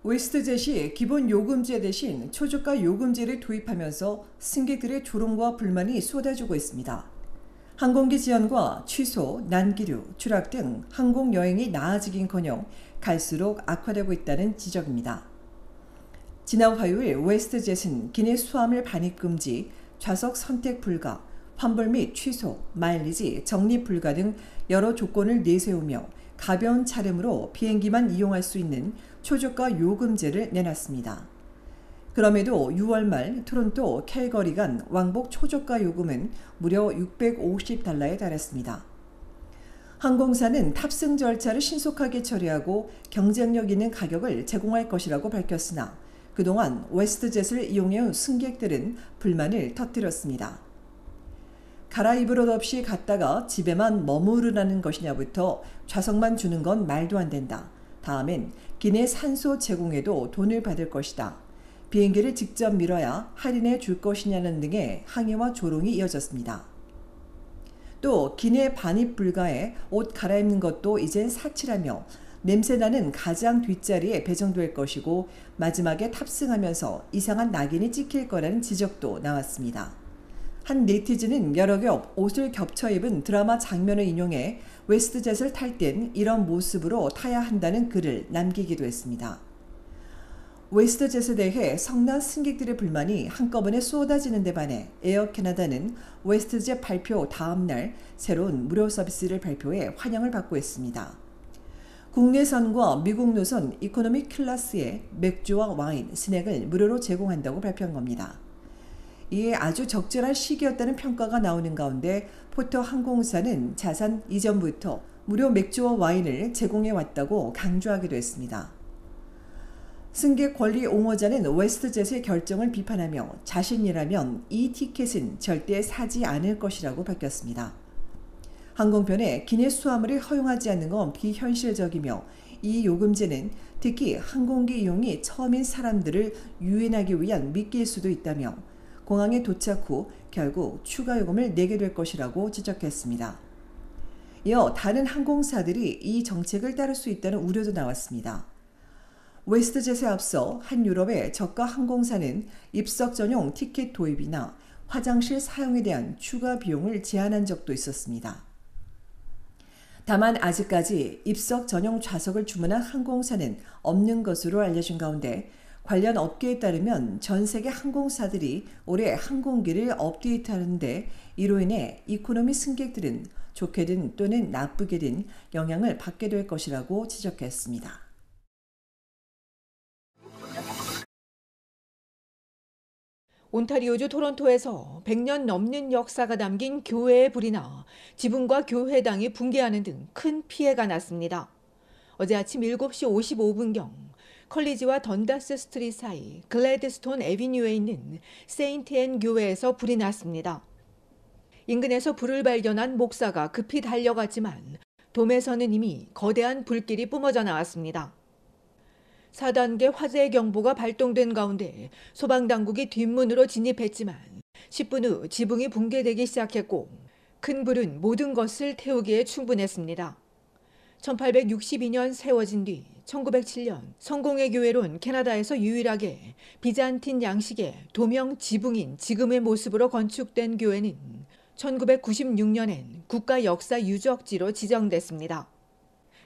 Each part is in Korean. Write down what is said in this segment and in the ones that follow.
웨스트젯이 기본 요금제 대신 초저가 요금제를 도입하면서 승객들의 조롱과 불만이 쏟아지고 있습니다. 항공기 지연과 취소, 난기류, 추락 등 항공 여행이 나아지긴커녕 갈수록 악화되고 있다는 지적입니다. 지난 화요일 웨스트젯은 기내 수화물 반입 금지, 좌석 선택 불가, 환불 및 취소, 마일리지, 적립 불가 등 여러 조건을 내세우며 가벼운 차량으로 비행기만 이용할 수 있는 초저가 요금제를 내놨습니다. 그럼에도 6월 말 토론토 캘거리 간 왕복 초저가 요금은 무려 $650에 달했습니다. 항공사는 탑승 절차를 신속하게 처리하고 경쟁력 있는 가격을 제공할 것이라고 밝혔으나 그동안 웨스트젯을 이용해온 승객들은 불만을 터뜨렸습니다. 갈아입을 옷 없이 갔다가 집에만 머무르라는 것이냐부터 좌석만 주는 건 말도 안 된다. 다음엔 기내 산소 제공에도 돈을 받을 것이다. 비행기를 직접 밀어야 할인해 줄 것이냐는 등의 항의와 조롱이 이어졌습니다. 또 기내 반입 불가에 옷 갈아입는 것도 이젠 사치라며 냄새나는 가장 뒷자리에 배정될 것이고 마지막에 탑승하면서 이상한 낙인이 찍힐 거라는 지적도 나왔습니다. 한 네티즌은 여러 겹 옷을 겹쳐 입은 드라마 장면을 인용해 웨스트젯을 탈 땐 이런 모습으로 타야 한다는 글을 남기기도 했습니다. 웨스트젯에 대해 성난 승객들의 불만이 한꺼번에 쏟아지는 데 반해 에어 캐나다는 웨스트젯 발표 다음 날 새로운 무료 서비스를 발표해 환영을 받고 있습니다. 국내선과 미국 노선 이코노미 클래스에 맥주와 와인, 스낵을 무료로 제공한다고 발표한 겁니다. 이에 아주 적절한 시기였다는 평가가 나오는 가운데 포터 항공사는 자산 이전부터 무료 맥주와 와인을 제공해 왔다고 강조하기도 했습니다. 승객 권리 옹호자는 웨스트젯의 결정을 비판하며 자신이라면 이 티켓은 절대 사지 않을 것이라고 밝혔습니다. 항공편에 기내 수화물을 허용하지 않는 건 비현실적이며 이 요금제는 특히 항공기 이용이 처음인 사람들을 유인하기 위한 미끼일 수도 있다며 공항에 도착 후 결국 추가 요금을 내게 될 것이라고 지적했습니다. 이어 다른 항공사들이 이 정책을 따를 수 있다는 우려도 나왔습니다. 웨스트젯에 앞서 한 유럽의 저가 항공사는 입석 전용 티켓 도입이나 화장실 사용에 대한 추가 비용을 제한한 적도 있었습니다. 다만 아직까지 입석 전용 좌석을 주문한 항공사는 없는 것으로 알려진 가운데 관련 업계에 따르면 전 세계 항공사들이 올해 항공기를 업데이트하는데 이로 인해 이코노미 승객들은 좋게든 또는 나쁘게든 영향을 받게 될 것이라고 지적했습니다. 온타리오주 토론토에서 100년 넘는 역사가 담긴 교회의 불이 나 지붕과 교회당이 붕괴하는 등 큰 피해가 났습니다. 어제 아침 7시 55분경 컬리지와 던다스 스트리트 사이 글래드스톤 애비뉴에 있는 세인트 앤 교회에서 불이 났습니다. 인근에서 불을 발견한 목사가 급히 달려갔지만 돔에서는 이미 거대한 불길이 뿜어져 나왔습니다. 4단계 화재 경보가 발동된 가운데 소방당국이 뒷문으로 진입했지만 10분 후 지붕이 붕괴되기 시작했고 큰 불은 모든 것을 태우기에 충분했습니다. 1862년 세워진 뒤 1907년 성공의 교회론 캐나다에서 유일하게 비잔틴 양식의 도명 지붕인 지금의 모습으로 건축된 교회는 1996년엔 국가 역사 유적지로 지정됐습니다.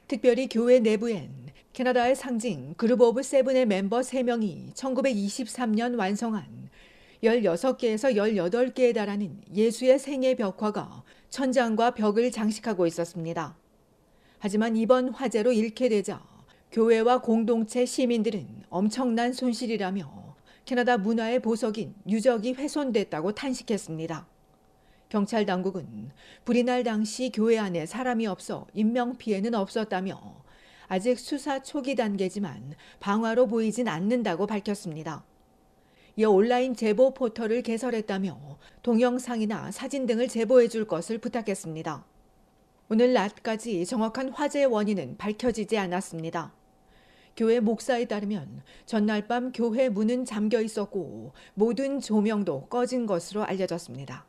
특별히 교회 내부엔 캐나다의 상징 그룹 오브 세븐의 멤버 3명이 1923년 완성한 16개에서 18개에 달하는 예수의 생애 벽화가 천장과 벽을 장식하고 있었습니다. 하지만 이번 화재로 잃게 되자 교회와 공동체 시민들은 엄청난 손실이라며 캐나다 문화의 보석인 유적이 훼손됐다고 탄식했습니다. 경찰 당국은 불이 날 당시 교회 안에 사람이 없어 인명피해는 없었다며 아직 수사 초기 단계지만 방화로 보이진 않는다고 밝혔습니다. 이어 온라인 제보 포털을 개설했다며 동영상이나 사진 등을 제보해 줄 것을 부탁했습니다. 오늘 낮까지 정확한 화재의 원인은 밝혀지지 않았습니다. 교회 목사에 따르면 전날 밤 교회 문은 잠겨 있었고 모든 조명도 꺼진 것으로 알려졌습니다.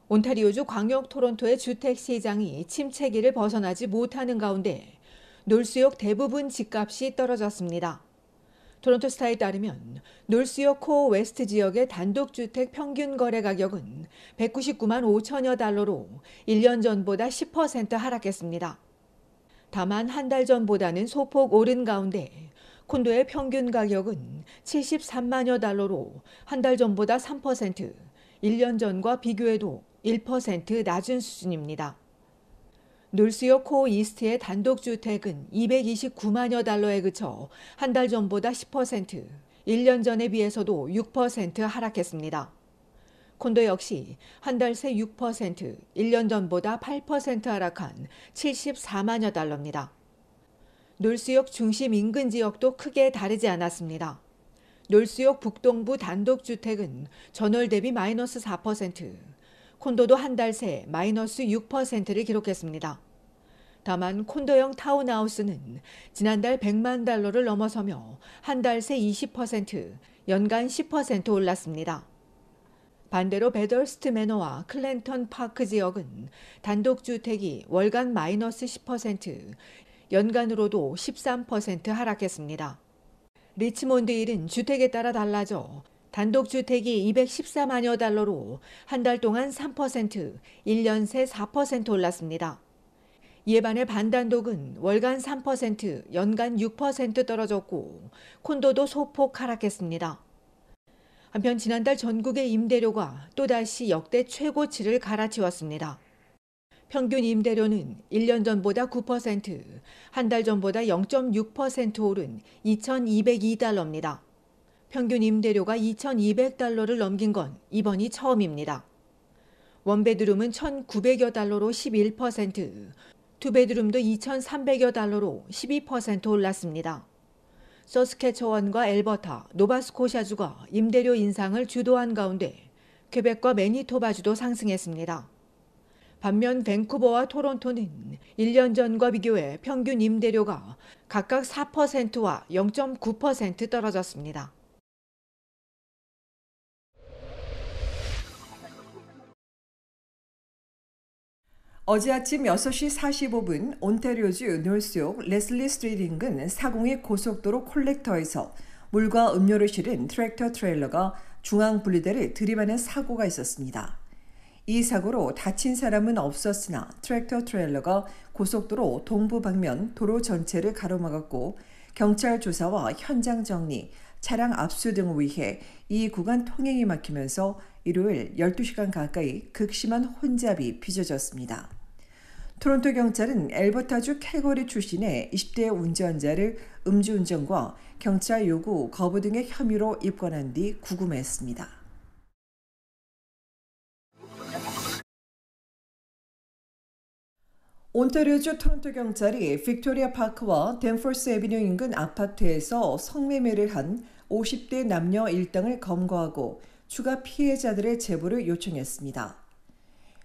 온타리오주 광역 토론토의 주택 시장이 침체기를 벗어나지 못하는 가운데 놀수역 대부분 집값이 떨어졌습니다. 토론토 스타에 따르면 놀수역 코어 웨스트 지역의 단독주택 평균 거래 가격은 199만 5천여 달러로 1년 전보다 10% 하락했습니다. 다만 한 달 전보다는 소폭 오른 가운데 콘도의 평균 가격은 73만여 달러로 한 달 전보다 3%, 1년 전과 비교해도 1% 낮은 수준입니다. 놀수역 코어 이스트의 단독주택은 229만여 달러에 그쳐 한 달 전보다 10%, 1년 전에 비해서도 6% 하락했습니다. 콘도 역시 한 달 새 6%, 1년 전보다 8% 하락한 74만여 달러입니다. 놀수역 중심 인근 지역도 크게 다르지 않았습니다. 놀수역 북동부 단독주택은 전월 대비 마이너스 4%, 콘도도 한 달 새 마이너스 6%를 기록했습니다. 다만 콘도형 타운하우스는 지난달 100만 달러를 넘어서며 한 달 새 20%, 연간 10% 올랐습니다. 반대로 베더스트 매너와 클랜턴 파크 지역은 단독주택이 월간 마이너스 10%, 연간으로도 13% 하락했습니다. 리치몬드 1은 주택에 따라 달라져 단독주택이 214만여 달러로 한 달 동안 3%, 1년 새 4% 올랐습니다. 이에 반해 반단독은 월간 3%, 연간 6% 떨어졌고 콘도도 소폭 하락했습니다. 한편 지난달 전국의 임대료가 또다시 역대 최고치를 갈아치웠습니다. 평균 임대료는 1년 전보다 9%, 한 달 전보다 0.6% 오른 2,202달러입니다. 평균 임대료가 2,200달러를 넘긴 건 이번이 처음입니다. 원베드룸은 1,900여 달러로 11%, 투베드룸도 2,300여 달러로 12% 올랐습니다. 서스캐처원과 엘버타, 노바스코샤주가 임대료 인상을 주도한 가운데 퀘벡과 매니토바주도 상승했습니다. 반면 밴쿠버와 토론토는 1년 전과 비교해 평균 임대료가 각각 4%와 0.9% 떨어졌습니다. 어제 아침 6시 45분 온타리오주 놀수역 레슬리 스트리트 인근 402 고속도로 콜렉터에서 물과 음료를 실은 트랙터 트레일러가 중앙 분리대를 들이받는 사고가 있었습니다. 이 사고로 다친 사람은 없었으나 트랙터 트레일러가 고속도로 동부 방면 도로 전체를 가로막았고 경찰 조사와 현장 정리, 차량 압수 등을 위해 이 구간 통행이 막히면서 일요일 12시간 가까이 극심한 혼잡이 빚어졌습니다. 토론토 경찰은 엘버타주 캘거리 출신의 20대 운전자를 음주운전과 경찰 요구 거부 등의 혐의로 입건한 뒤 구금했습니다. 온타리오주 토론토 경찰이 빅토리아 파크와 댄포스 애비뉴 인근 아파트에서 성매매를 한 50대 남녀 일당을 검거하고 추가 피해자들의 제보를 요청했습니다.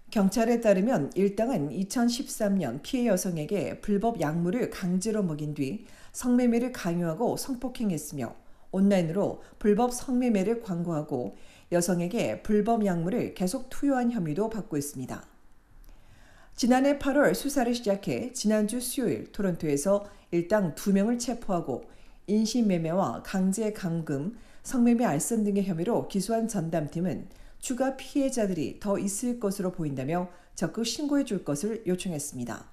경찰에 따르면 일당은 2013년 피해 여성에게 불법 약물을 강제로 먹인 뒤 성매매를 강요하고 성폭행했으며 온라인으로 불법 성매매를 광고하고 여성에게 불법 약물을 계속 투여한 혐의도 받고 있습니다. 지난해 8월 수사를 시작해 지난주 수요일 토론토에서 일당 2명을 체포하고 인신매매와 강제 감금, 성매매 알선 등의 혐의로 기소한 전담팀은 추가 피해자들이 더 있을 것으로 보인다며 적극 신고해 줄 것을 요청했습니다.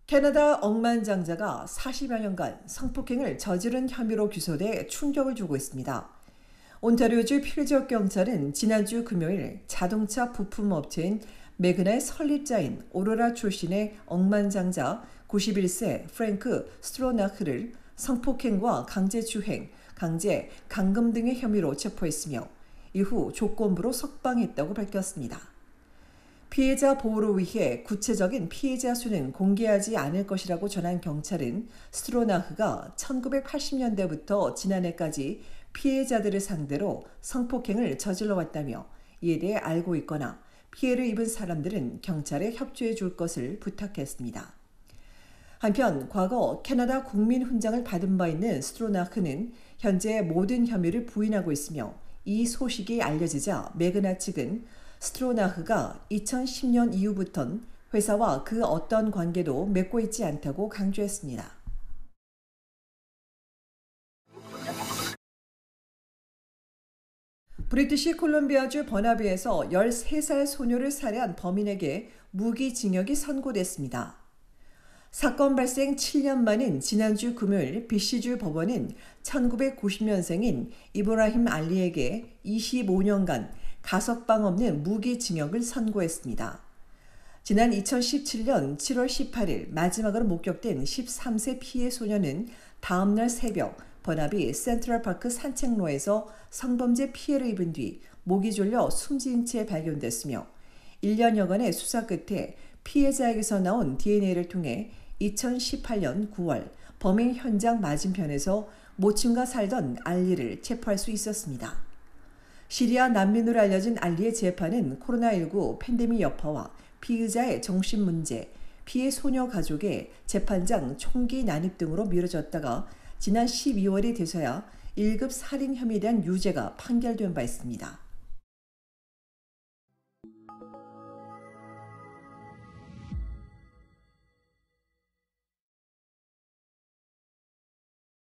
캐나다 억만장자가 40여 년간 성폭행을 저지른 혐의로 규소돼 충격을 주고 있습니다. 온타리오주 필지역 경찰은 지난주 금요일 자동차 부품 업체인 매그나의 설립자인 오로라 출신의 억만장자 91세 프랭크 스트로나크를 성폭행과 강제추행, 강제 감금 등의 혐의로 체포했으며 이후 조건부로 석방했다고 밝혔습니다. 피해자 보호를 위해 구체적인 피해자 수는 공개하지 않을 것이라고 전한 경찰은 스트로나크가 1980년대부터 지난해까지 피해자들을 상대로 성폭행을 저질러 왔다며 이에 대해 알고 있거나 피해를 입은 사람들은 경찰에 협조해 줄 것을 부탁했습니다. 한편 과거 캐나다 국민 훈장을 받은 바 있는 스트로나크는 현재 모든 혐의를 부인하고 있으며 이 소식이 알려지자 메그나 측은 스트로나흐가 2010년 이후부턴 회사와 그 어떤 관계도 맺고 있지 않다고 강조했습니다. 브리티시 콜롬비아주 버나비에서 13살 소녀를 살해한 범인에게 무기징역이 선고됐습니다. 사건 발생 7년 만인 지난주 금요일 BC주 법원은 1990년생인 이브라힘 알리에게 25년간 가석방 없는 무기징역을 선고했습니다. 지난 2017년 7월 18일 마지막으로 목격된 13세 피해 소녀는 다음날 새벽 버나비 센트럴파크 산책로에서 성범죄 피해를 입은 뒤 목이 졸려 숨진 채 발견됐으며 1년여간의 수사 끝에 피해자에게서 나온 DNA를 통해 2018년 9월 범행 현장 맞은편에서 모친과 살던 알리를 체포할 수 있었습니다. 시리아 난민으로 알려진 알리의 재판은 코로나19 팬데믹 여파와 피의자의 정신 문제, 피해 소녀 가족의 재판장 총기 난입 등으로 미뤄졌다가 지난 12월이 돼서야 1급 살인 혐의에 대한 유죄가 판결된 바 있습니다.